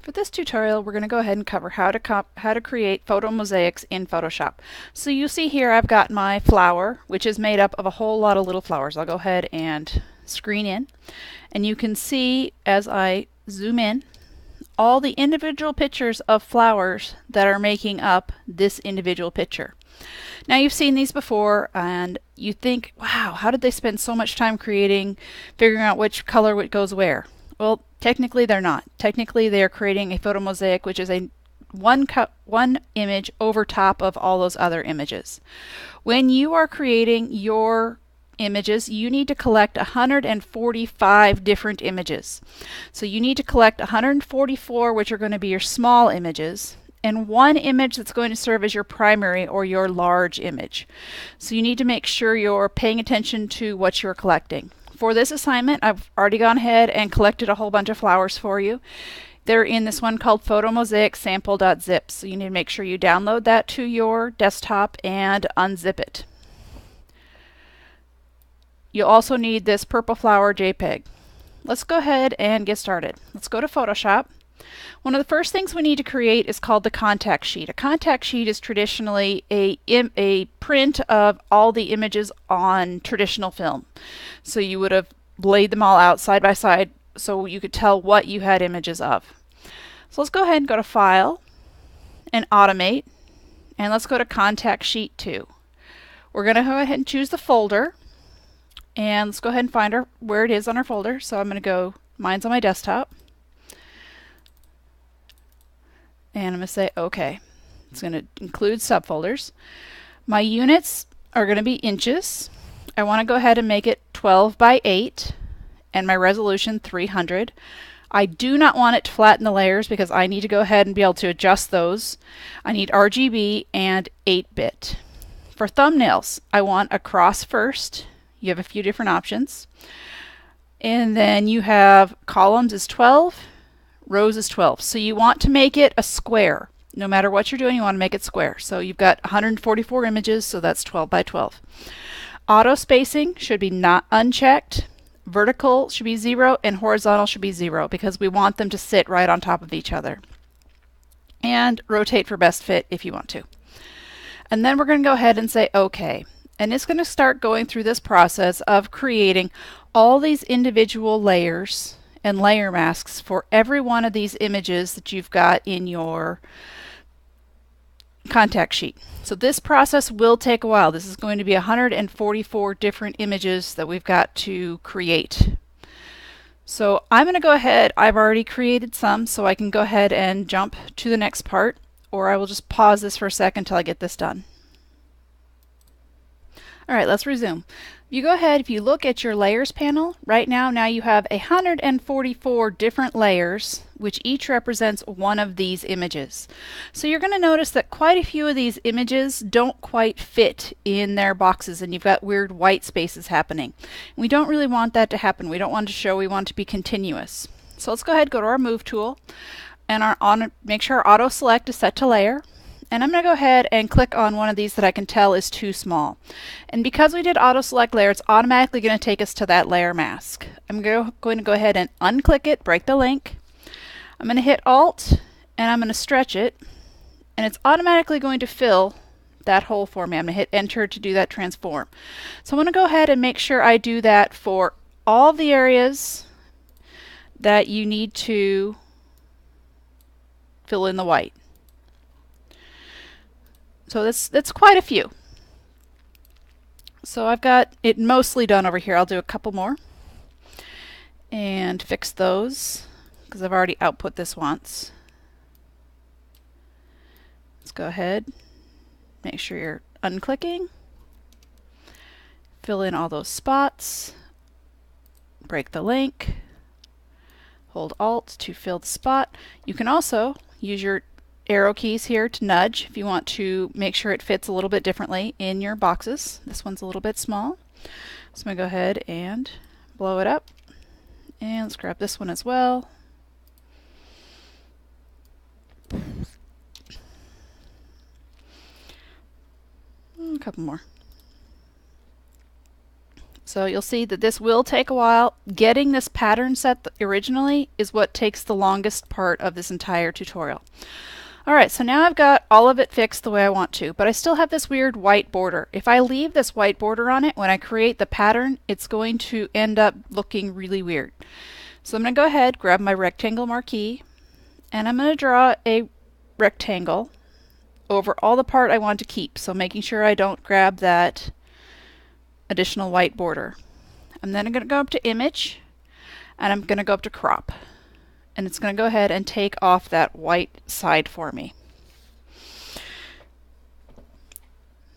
For this tutorial, we're going to go ahead and cover how to create photo mosaics in Photoshop. So you see here I've got my flower, which is made up of a whole lot of little flowers. I'll go ahead and screen in, and you can see as I zoom in all the individual pictures of flowers that are making up this individual picture. Now you've seen these before and you think, wow, how did they spend so much time figuring out which color goes where? Well, technically they're not. Technically they are creating a photo mosaic, which is one image over top of all those other images. When you are creating your images, you need to collect 145 different images. So you need to collect 144, which are going to be your small images, and one image that's going to serve as your primary or your large image. So you need to make sure you're paying attention to what you're collecting. For this assignment, I've already gone ahead and collected a whole bunch of flowers for you. They're in this one called Photo Mosaic Sample.zip. So you need to make sure you download that to your desktop and unzip it. You'll also need this purple flower JPEG. Let's go ahead and get started. Let's go to Photoshop. One of the first things we need to create is called the contact sheet. A contact sheet is traditionally a print of all the images on traditional film. So you would have laid them all out side by side so you could tell what you had images of. So let's go ahead and go to File and Automate, and let's go to Contact Sheet 2. We're going to go ahead and choose the folder, and let's go ahead and find where it is on our folder. So I'm going to go, mine's on my desktop. And I'm going to say OK. It's going to include subfolders. My units are going to be inches. I want to go ahead and make it 12 by 8 and my resolution 300. I do not want it to flatten the layers because I need to go ahead and be able to adjust those. I need RGB and 8-bit. For thumbnails, I want across first. You have a few different options. And then you have columns is 12. Rows is 12. So you want to make it a square. No matter what you're doing, you want to make it square. So you've got 144 images, so that's 12 by 12. Auto spacing should be not unchecked. Vertical should be 0 and horizontal should be 0 because we want them to sit right on top of each other. And rotate for best fit if you want to. And then we're going to go ahead and say OK. And it's going to start going through this process of creating all these individual layers and layer masks for every one of these images that you've got in your contact sheet. So this process will take a while. This is going to be 144 different images that we've got to create. So I'm going to go ahead, I've already created some, so I can go ahead and jump to the next part, or I will just pause this for a second until I get this done. Alright, let's resume. You go ahead, if you look at your layers panel, right now you have 144 different layers, which each represents one of these images. So you're going to notice that quite a few of these images don't quite fit in their boxes, and you've got weird white spaces happening. We don't really want that to happen. We don't want to show, we want to be continuous. So let's go ahead, go to our Move tool, and make sure our Auto Select is set to Layer. And I'm going to go ahead and click on one of these that I can tell is too small. And because we did auto select layer, it's automatically going to take us to that layer mask. I'm going to go ahead and unclick it, break the link. I'm going to hit Alt and I'm going to stretch it, and it's automatically going to fill that hole for me. I'm going to hit Enter to do that transform. So I'm going to go ahead and make sure I do that for all the areas that you need to fill in the white. So that's quite a few. So I've got it mostly done over here. I'll do a couple more and fix those because I've already output this once. Let's go ahead, make sure you're unclicking, fill in all those spots, break the link, hold Alt to fill the spot. You can also use your arrow keys here to nudge if you want to make sure it fits a little bit differently in your boxes. This one's a little bit small, so I'm going to go ahead and blow it up, and let's grab this one as well. A couple more. So you'll see that this will take a while. Getting this pattern set originally is what takes the longest part of this entire tutorial. Alright, so now I've got all of it fixed the way I want to, but I still have this weird white border. If I leave this white border on it, when I create the pattern, it's going to end up looking really weird. So I'm going to go ahead, grab my rectangle marquee, and I'm going to draw a rectangle over all the part I want to keep, so making sure I don't grab that additional white border. I'm then going to go up to Image, and I'm going to go up to Crop. And it's going to go ahead and take off that white side for me.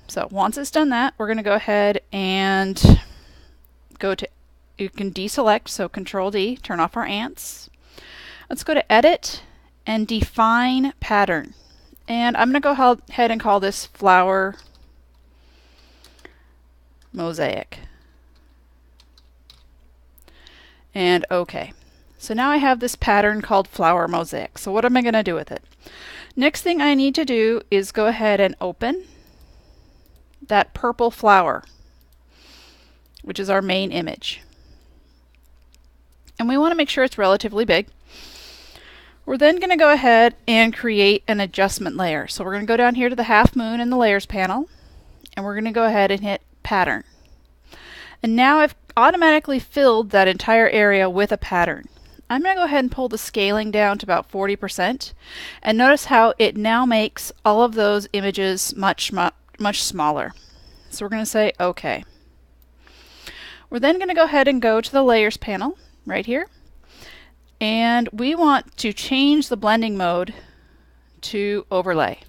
So once it's done that, we're going to go ahead and go to, you can deselect, so Control D, turn off our ants. Let's go to Edit and Define Pattern. And I'm going to go ahead and call this Flower Mosaic. And OK. So now I have this pattern called Flower Mosaic. So what am I going to do with it? Next thing I need to do is go ahead and open that purple flower, which is our main image. And we want to make sure it's relatively big. We're then going to go ahead and create an adjustment layer. So we're going to go down here to the half moon in the Layers panel, and we're going to go ahead and hit Pattern. And now I've automatically filled that entire area with a pattern. I'm going to go ahead and pull the scaling down to about 40%, and notice how it now makes all of those images much smaller. So we're going to say OK. We're then going to go ahead and go to the Layers panel right here, and we want to change the blending mode to Overlay.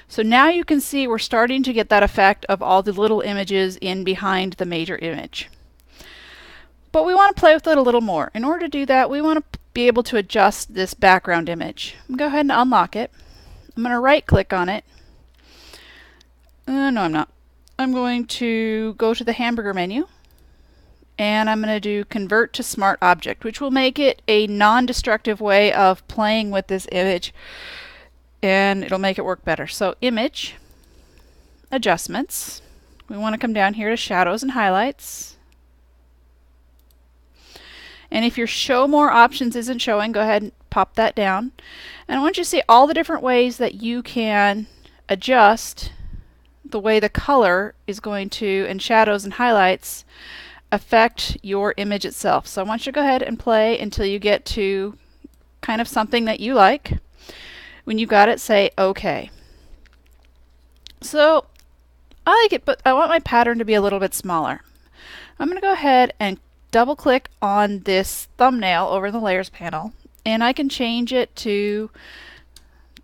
So now you can see we're starting to get that effect of all the little images in behind the major image. But we want to play with it a little more. In order to do that, we want to be able to adjust this background image. I'm going to go ahead and unlock it. I'm going to right click on it. No, I'm not. I'm going to go to the hamburger menu, and I'm going to do Convert to Smart Object, which will make it a non-destructive way of playing with this image, and it'll make it work better. So Image, Adjustments. We want to come down here to Shadows and Highlights. And if your Show More options isn't showing, go ahead and pop that down. And I want you to see all the different ways that you can adjust the way the color is going to, and shadows and highlights, affect your image itself. So I want you to go ahead and play until you get to kind of something that you like. When you got it, say OK. So I like it, but I want my pattern to be a little bit smaller. I'm going to go ahead and double click on this thumbnail over in the Layers panel, and I can change it to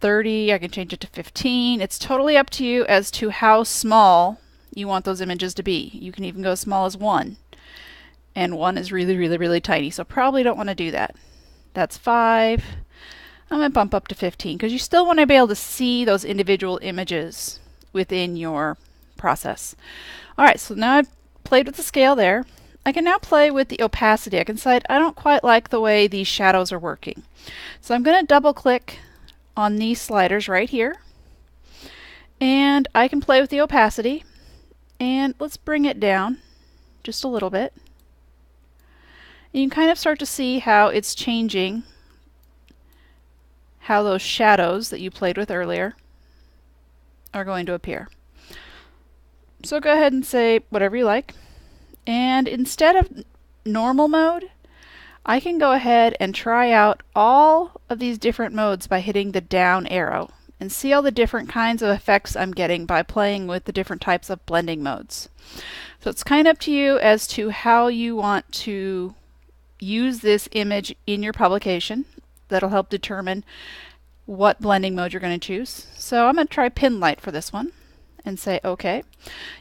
30, I can change it to 15. It's totally up to you as to how small you want those images to be. You can even go as small as 1. And 1 is really tiny, so probably don't want to do that. That's 5. I'm going to bump up to 15 because you still want to be able to see those individual images within your process. Alright, so now I've played with the scale there. I can now play with the opacity. I can decide I don't quite like the way these shadows are working. So I'm going to double click on these sliders right here, and I can play with the opacity, and let's bring it down just a little bit. And you can kind of start to see how it's changing how those shadows that you played with earlier are going to appear. So go ahead and say whatever you like. And instead of normal mode, I can go ahead and try out all of these different modes by hitting the down arrow and see all the different kinds of effects I'm getting by playing with the different types of blending modes. So it's kind of up to you as to how you want to use this image in your publication. That'll help determine what blending mode you're going to choose. So I'm going to try Pin Light for this one and say OK.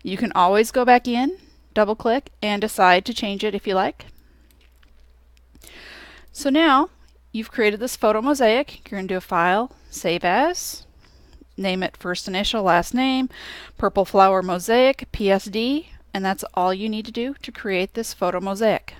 You can always go back in, double click, and decide to change it if you like. So now you've created this photo mosaic. You're going to do a File, Save As, name it first initial, last name, Purple Flower Mosaic, PSD, and that's all you need to do to create this photo mosaic.